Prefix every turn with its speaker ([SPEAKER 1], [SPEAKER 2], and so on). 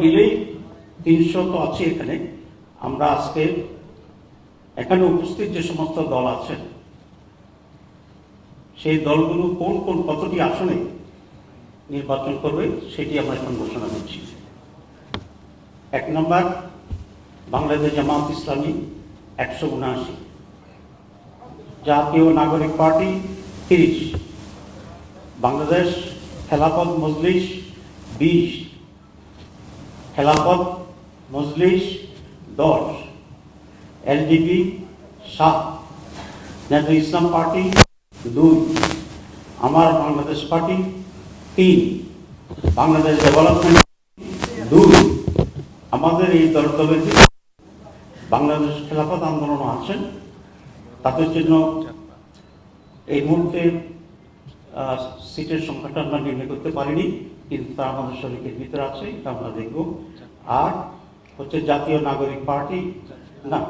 [SPEAKER 1] মিলেই 300 তো আছে এখানে। আমরা আজকে এখানে উপস্থিত যে সমস্ত দল আছে সেই দলগুলো কোন কোন কতটি আসনে নির্বাচন করবে সেটি আমরা এখন ঘোষণা করছি। 1 নম্বর বাংলাদেশ জামাত ইসলামী 179, জাতীয় নাগরিক পার্টি 30, বাংলাদেশ খেলাফত মজলিস 20, খেলাফত মজলিস 10, এলডিপি 7, জাতীয় ইসলাম পার্টি 2, আমার বাংলাদেশ পার্টি 3, বাংলাদেশ ডেভেলপমেন্ট 2। আমাদের এই দলের বাংলাদেশ খেলাফত আন্দোলন আছেন, তাদের জন্য এই মুহূর্তে সিটের সংখ্যাটা আমরা নির্ণয় করতে পারিনি, কিন্তু তা আমাদের শরীরের ভিতরে আছে, এটা আমরা দেখব। আর হচ্ছে জাতীয় নাগরিক পার্টি না